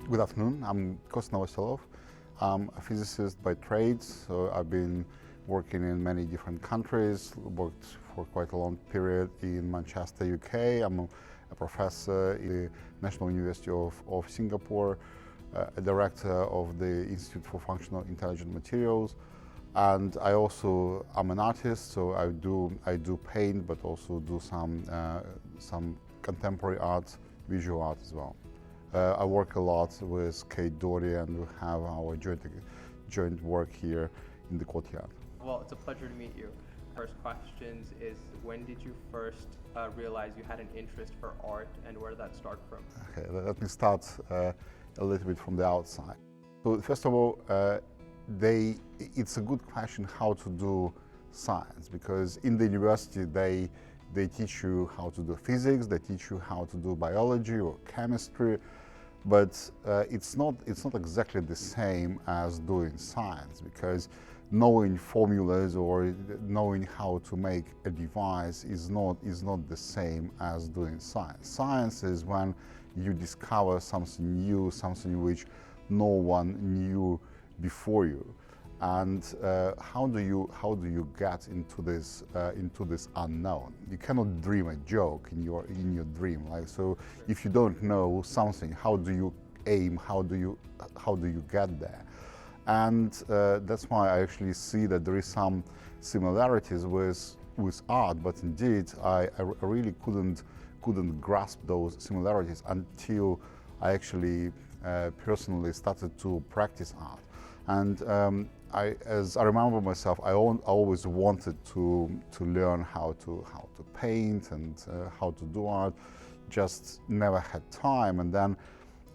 Good afternoon, I'm Kostya Novoselov. I'm a physicist by trade, so I've been working in many different countries, worked for quite a long period in Manchester, UK. I'm a professor in the National University of Singapore, a director of the Institute for Functional Intelligent Materials, and I also am an artist, so I do paint, but also do some contemporary art, visual art as well. I work a lot with Kate Doherty, and we have our joint work here in the courtyard. Well, it's a pleasure to meet you. First questions is, when did you first realize you had an interest for art, and where did that start from? Okay, let me start a little bit from the outside. So first of all, it's a good question how to do science, because in the university they teach you how to do physics, they teach you how to do biology or chemistry, but it's not exactly the same as doing science, because knowing formulas or knowing how to make a device is not the same as doing science. Science is when you discover something new, something which no one knew before you. And how do you get into this unknown? You cannot dream a joke in your dream. Like, so if you don't know something, how do you aim? How do you get there? And that's why I actually see that there is some similarities with art, but indeed I really couldn't grasp those similarities until I actually personally started to practice art. And as I remember myself, I always wanted to learn how to paint and how to do art, just never had time. And then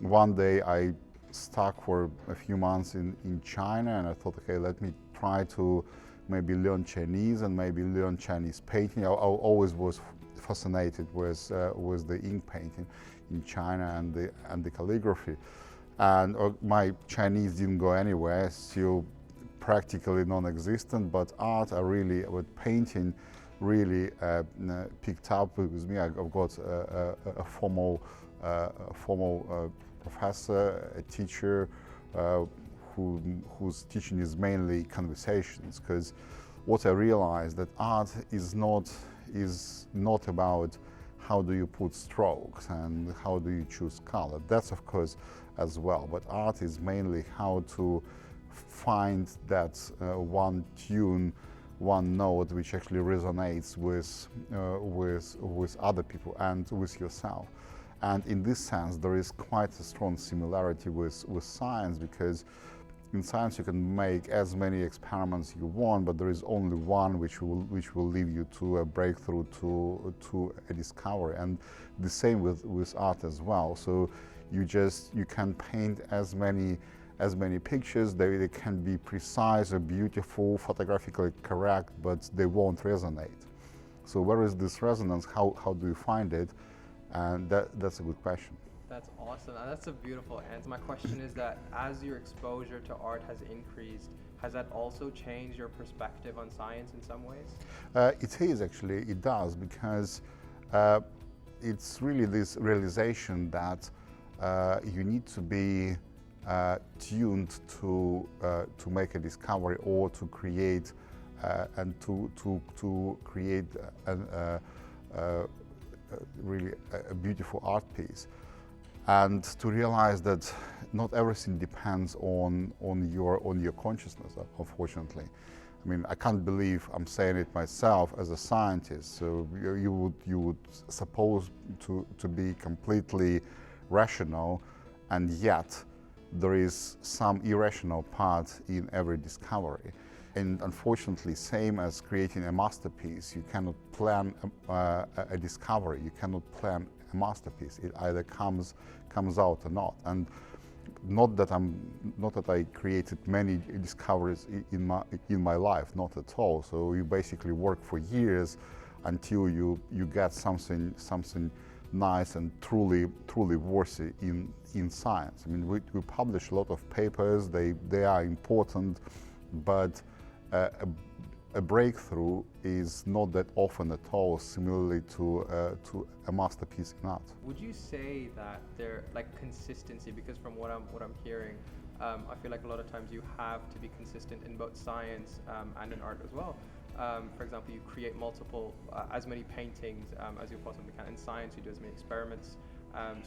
one day I stuck for a few months in China, and I thought, okay, let me try to maybe learn Chinese and maybe learn Chinese painting. I always was fascinated with the ink painting in China and the calligraphy. And my Chinese didn't go anywhere, still practically non-existent, but art, with painting, really picked up with me. I've got a formal professor, a teacher, whose teaching is mainly conversations, because what I realized that art is not about how do you put strokes and how do you choose color. That's of course as well, but art is mainly how to find that one tune, one note which actually resonates with other people and with yourself. And in this sense, there is quite a strong similarity with science, because in science you can make as many experiments you want, but there is only one which will lead you to a breakthrough, to a discovery. And the same with art as well. So you can paint as many pictures. They can be precise or beautiful, photographically correct, but they won't resonate. So where is this resonance? How do you find it? And that's a good question. That's awesome, and that's a beautiful answer. My question is that as your exposure to art has increased, has that also changed your perspective on science in some ways? It is actually, it does, because it's really this realization that you need to be tuned to make a discovery or to create and to create really a beautiful art piece, and to realize that not everything depends on your consciousness, unfortunately. I mean, I can't believe I'm saying it myself as a scientist. So you would suppose to be completely rational, and yet there is some irrational part in every discovery. And unfortunately, same as creating a masterpiece, you cannot plan a discovery, you cannot plan a masterpiece. It either comes out or not. And not that I created many discoveries in my life, not at all. So you basically work for years until you get something nice and truly worthy in science. I mean, we publish a lot of papers. They are important, but a breakthrough is not that often at all, similarly to a masterpiece in art. Would you say that there like consistency? Because from what I'm hearing, I feel like a lot of times you have to be consistent in both science and in art as well. For example, you create multiple, as many paintings as you possibly can. In science, you do as many experiments.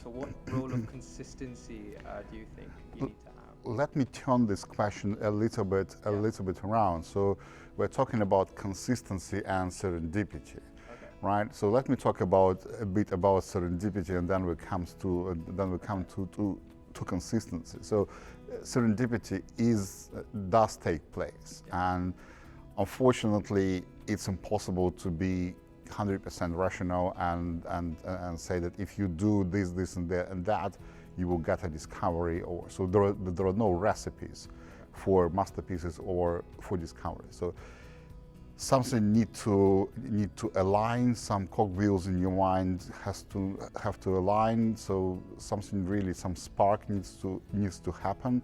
So what role of consistency do you think you need to have? Let me turn this question a little bit around. So we're talking about consistency and serendipity, right? So let me talk a bit about serendipity, and then we come to consistency. So serendipity does take place, and unfortunately, it's impossible to be 100% rational and say that if you do this and that, you will get a discovery. Or so there are no recipes for masterpieces or for discovery. So something need to align. Some cogwheels in your mind have to align. So something really, some spark needs to happen.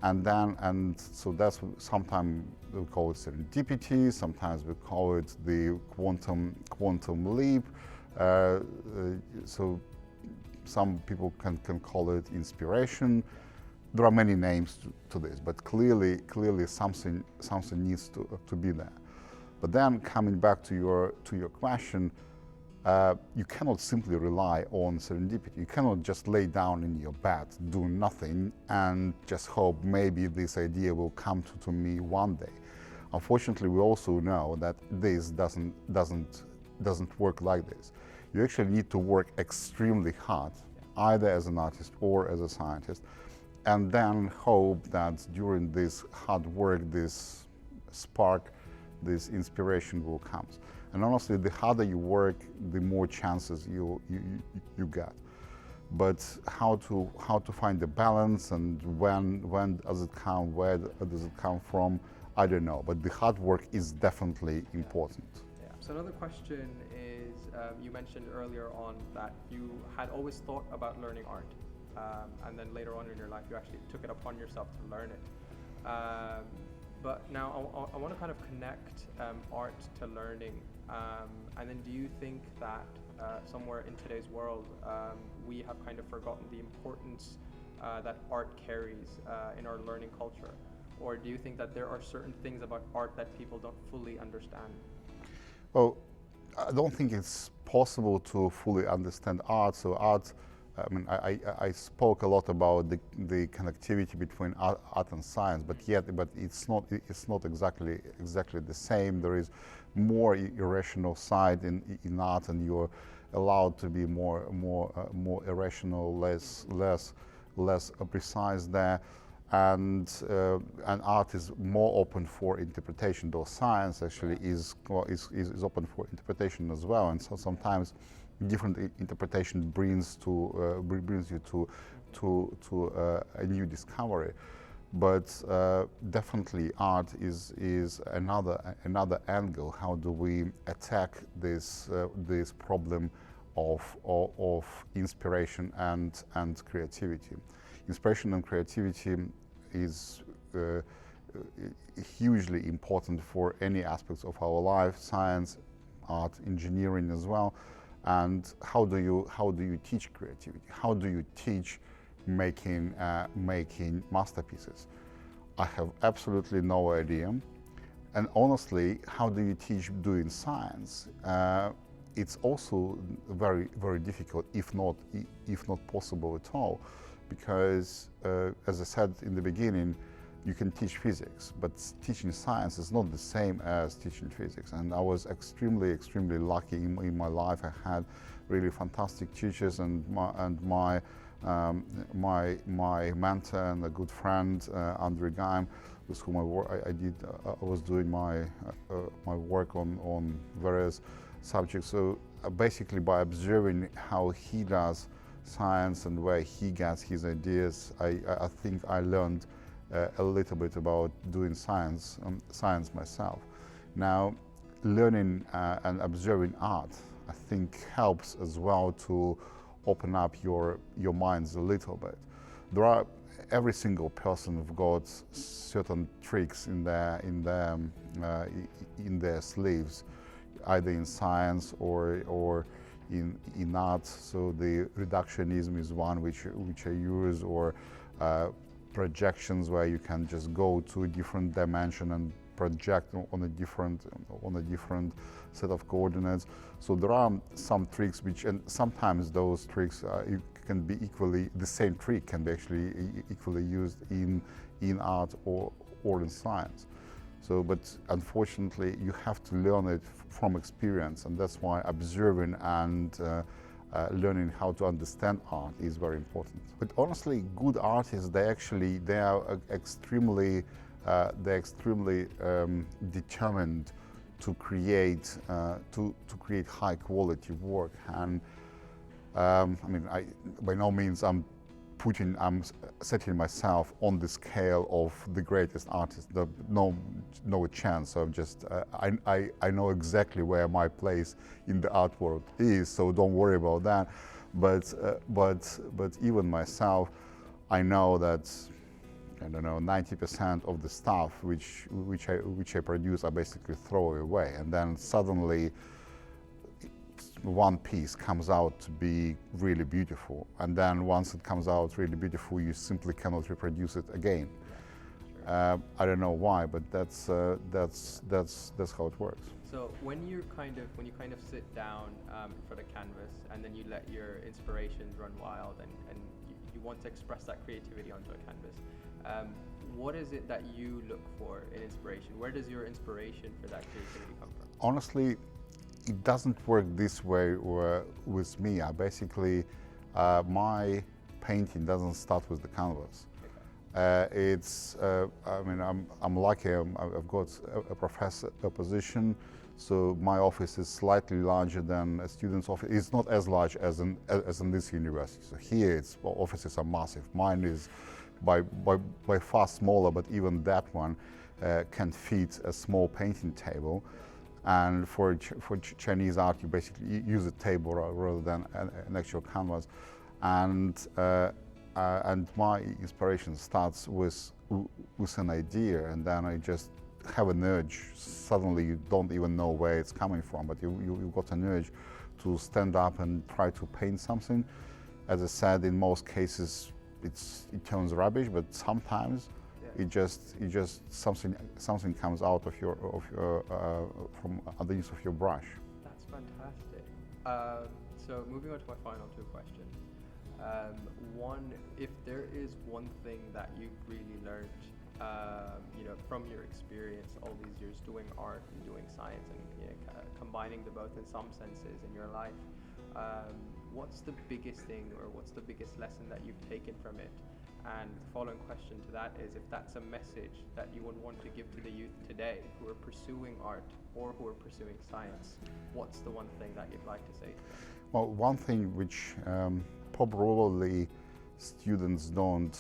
And so that's sometimes we call it serendipity. Sometimes we call it the quantum leap. So some people can call it inspiration. There are many names to this, but clearly something needs to be there. But then coming back to your question, you cannot simply rely on serendipity. You cannot just lay down in your bed, do nothing, and just hope maybe this idea will come to me one day. Unfortunately, we also know that this doesn't work like this. You actually need to work extremely hard, either as an artist or as a scientist, and then hope that during this hard work, this spark, this inspiration will come. And honestly, the harder you work, the more chances you get. But how to find the balance, and when does it come, where does it come from, I don't know. But the hard work is definitely important. Yeah. So another question is, you mentioned earlier on that you had always thought about learning art, and then later on in your life, you actually took it upon yourself to learn it. But now I want to kind of connect art to learning. And then do you think that somewhere in today's world we have kind of forgotten the importance that art carries in our learning culture? Or do you think that there are certain things about art that people don't fully understand? Well, I don't think it's possible to fully understand art. So art, I mean, I spoke a lot about the connectivity between art and science, but it's not exactly the same. There is more irrational side in art, and you're allowed to be more irrational, less precise there. And art is more open for interpretation, though science actually is open for interpretation as well. And so sometimes different interpretation brings you to a new discovery. But definitely art is another angle. How do we attack this problem of inspiration and creativity? Inspiration and creativity is hugely important for any aspects of our life, science, art, engineering as well. And how do you teach creativity? How do you teach making masterpieces? I have absolutely no idea. And honestly, how do you teach doing science? It's also very difficult, if not possible at all, because as I said in the beginning, you can teach physics, but teaching science is not the same as teaching physics. And I was extremely lucky in my life. I had really fantastic teachers, and my mentor and a good friend, Andrei Gaim, with whom I was doing my work on various subjects. So basically, by observing how he does science and where he gets his ideas, I think I learned a little bit about doing science myself. Now, learning and observing art, I think, helps as well to open up your minds a little bit. There are every single person have got certain tricks in their sleeves, either in science or in art. So the reductionism is one which I use, or projections, where you can just go to a different dimension and project on a different set of coordinates. So there are some tricks which, and sometimes those tricks can be equally, the same trick can be actually equally used in art or in science. So, but unfortunately, you have to learn it from experience, and that's why observing and learning how to understand art is very important. But honestly, good artists, they are extremely determined to create high quality work. And I mean, by no means I'm setting myself on the scale of the greatest artists. No chance. So I know exactly where my place in the art world is. So don't worry about that. But even myself, I know that, I don't know, 90% of the stuff which I produce I basically throw away, and then suddenly one piece comes out to be really beautiful, and then once it comes out really beautiful, you simply cannot reproduce it again. I don't know why, but that's how it works. So when you kind of sit down for the canvas, and then you let your inspirations run wild, and you want to express that creativity onto a canvas, what is it that you look for in inspiration? Where does your inspiration for that creativity come from? Honestly, it doesn't work this way with me. My painting doesn't start with the canvas. I mean, I'm lucky. I've got a position, so my office is slightly larger than a student's office. It's not as large as in this university. So here, offices are massive. Mine is by far smaller, but even that one can fit a small painting table. And for Chinese art, you basically use a table rather than an actual canvas. And my inspiration starts with an idea, and then I just have an urge. Suddenly, you don't even know where it's coming from, but you've got an urge to stand up and try to paint something. As I said, in most cases, it turns rubbish, but sometimes it just something comes out of your from underneath of your brush. That's fantastic. So moving on to my final two questions. One, if there is one thing that you've really learned, from your experience all these years doing art and doing science, and combining the both in some senses in your life, what's the biggest thing, or what's the biggest lesson that you've taken from it? And the following question to that is, if that's a message that you would want to give to the youth today who are pursuing art or who are pursuing science, what's the one thing that you'd like to say to them? Well, one thing which probably students don't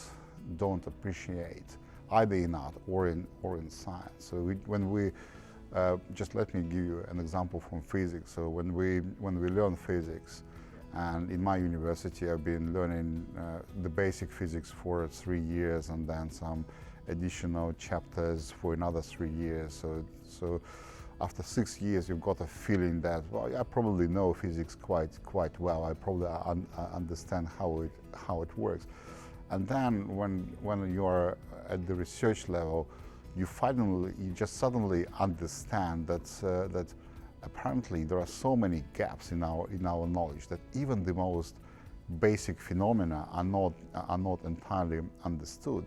appreciate, either in art or in science. So when we just let me give you an example from physics. So when we learn physics, and in my university I've been learning the basic physics for 3 years, and then some additional chapters for another 3 years. So after 6 years, you've got a feeling that, well, I probably know physics quite well. I probably understand how it works. And then when you're at the research level, you just suddenly understand that apparently there are so many gaps in our knowledge, that even the most basic phenomena are not entirely understood.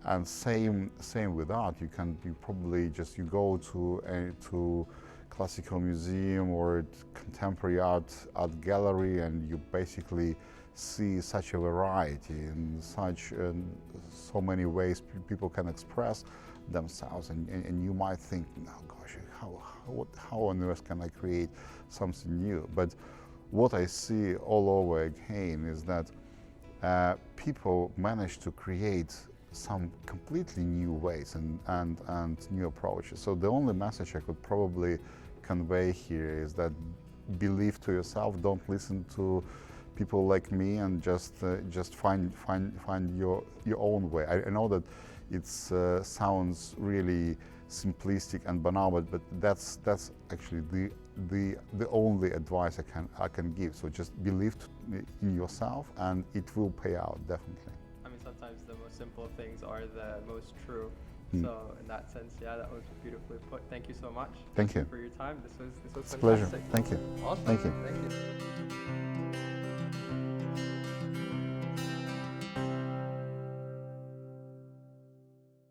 And same with art. You probably you go to classical museum or contemporary art gallery, and you basically see such a variety and so many ways people can express themselves, and you might think, no, gosh, how on earth can I create something new? But what I see all over again is that people manage to create some completely new ways and new approaches. So the only message I could probably convey here is that believe to yourself, don't listen to people like me and just find your own way. I know that it sounds really simplistic and banal, but that's actually the only advice I can give. So just believe in yourself, and it will pay out definitely. I mean, sometimes the most simple things are the most true. Mm. So in that sense, yeah, that was beautifully put. Thank you so much. Thank you. For your time. This was It's a pleasure. fantastic. Thank you. Awesome. Thank you. Thank you.